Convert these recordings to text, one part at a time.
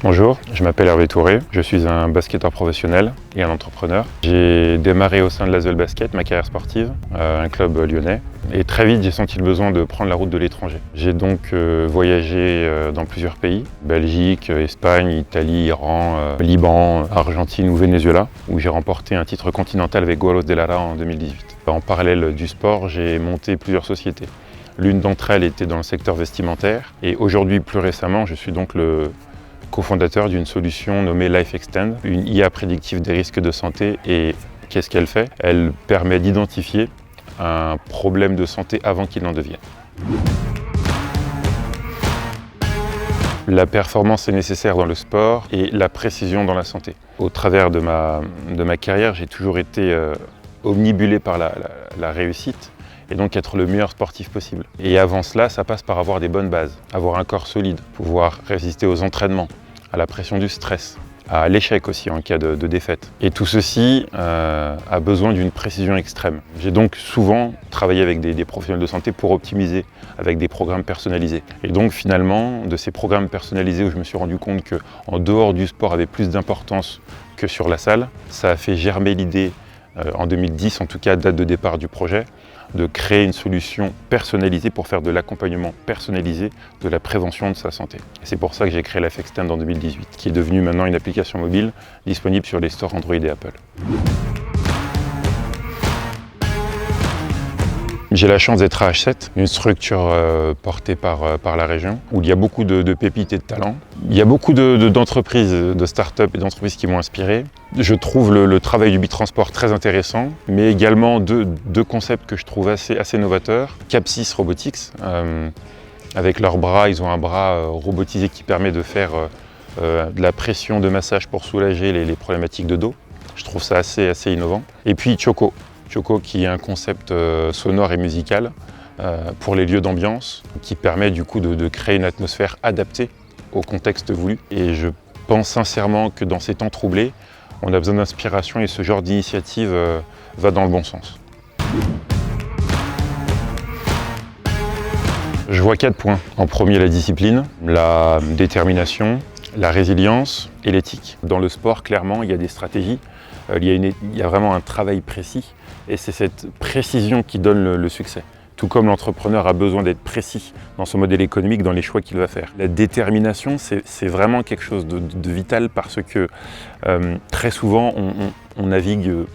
Bonjour, je m'appelle Hervé Touré, je suis un basketteur professionnel et un entrepreneur. J'ai démarré au sein de l'Asvel Basket, ma carrière sportive, un club lyonnais. Et très vite, j'ai senti le besoin de prendre la route de l'étranger. J'ai donc voyagé dans plusieurs pays, Belgique, Espagne, Italie, Iran, Liban, Argentine ou Venezuela, où j'ai remporté un titre continental avec Guaros de Lara en 2018. En parallèle du sport, j'ai monté plusieurs sociétés. L'une d'entre elles était dans le secteur vestimentaire et aujourd'hui, plus récemment, je suis donc le cofondateur d'une solution nommée LifeXtend, une IA prédictive des risques de santé. Et qu'est-ce qu'elle fait? Elle permet d'identifier un problème de santé avant qu'il n'en devienne. La performance est nécessaire dans le sport et la précision dans la santé. Au travers de ma carrière, j'ai toujours été omnibulé par la réussite et donc être le meilleur sportif possible. Et avant cela, ça passe par avoir des bonnes bases, avoir un corps solide, pouvoir résister aux entraînements, à la pression du stress, à l'échec aussi en cas de défaite. Et tout ceci a besoin d'une précision extrême. J'ai donc souvent travaillé avec des professionnels de santé pour optimiser avec des programmes personnalisés. Et donc finalement, de ces programmes personnalisés où je me suis rendu compte qu'en dehors du sport avait plus d'importance que sur la salle, ça a fait germer l'idée en 2010, en tout cas date de départ du projet, de créer une solution personnalisée pour faire de l'accompagnement personnalisé de la prévention de sa santé. Et c'est pour ça que j'ai créé LifeXtend en 2018, qui est devenue maintenant une application mobile disponible sur les stores Android et Apple. J'ai la chance d'être à H7, une structure portée par la région, où il y a beaucoup de pépites et de talents. Il y a beaucoup d'entreprises, de start-up et d'entreprises qui m'ont inspiré. Je trouve le travail du Bitransport très intéressant, mais également deux concepts que je trouve assez novateurs. Capsys Robotics, avec leurs bras, ils ont un bras robotisé qui permet de faire de la pression de massage pour soulager les problématiques de dos. Je trouve ça assez innovant. Et puis Choco qui est un concept sonore et musical pour les lieux d'ambiance, qui permet du coup de créer une atmosphère adaptée au contexte voulu. Et je pense sincèrement que dans ces temps troublés, on a besoin d'inspiration et ce genre d'initiative va dans le bon sens. Je vois 4 points. En premier, la discipline, la détermination, la résilience et l'éthique. Dans le sport, clairement, il y a des stratégies, il y a vraiment un travail précis et c'est cette précision qui donne le succès. Tout comme l'entrepreneur a besoin d'être précis dans son modèle économique, dans les choix qu'il va faire. La détermination, c'est vraiment quelque chose de vital parce que très souvent, on navigue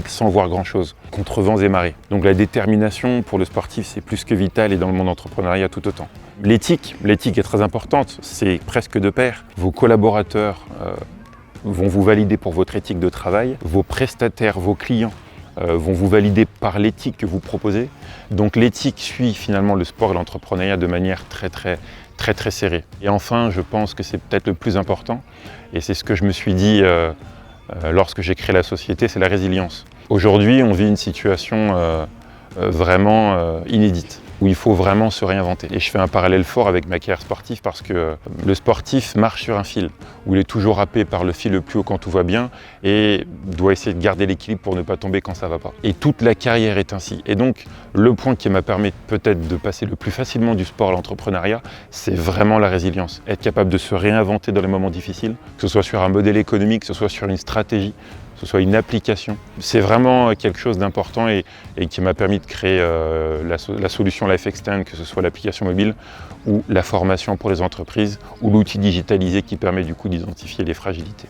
sans voir grand-chose, contre vents et marées. Donc la détermination pour le sportif, c'est plus que vital et dans le monde entrepreneuriat tout autant. L'éthique est très importante, c'est presque de pair. Vos collaborateurs vont vous valider pour votre éthique de travail, vos prestataires, vos clients vont vous valider par l'éthique que vous proposez. Donc l'éthique suit finalement le sport et l'entrepreneuriat de manière très serrée. Et enfin, je pense que c'est peut-être le plus important, et c'est ce que je me suis dit lorsque j'ai créé la société, c'est la résilience. Aujourd'hui, on vit une situation vraiment inédite, où il faut vraiment se réinventer. Et je fais un parallèle fort avec ma carrière sportive parce que le sportif marche sur un fil, où il est toujours happé par le fil le plus haut quand tout va bien et doit essayer de garder l'équilibre pour ne pas tomber quand ça va pas. Et toute la carrière est ainsi. Et donc, le point qui m'a permis peut-être de passer le plus facilement du sport à l'entrepreneuriat, c'est vraiment la résilience. Être capable de se réinventer dans les moments difficiles, que ce soit sur un modèle économique, que ce soit sur une stratégie, que ce soit une application. C'est vraiment quelque chose d'important et qui m'a permis de créer la solution LifeXtend, que ce soit l'application mobile ou la formation pour les entreprises ou l'outil digitalisé qui permet du coup d'identifier les fragilités.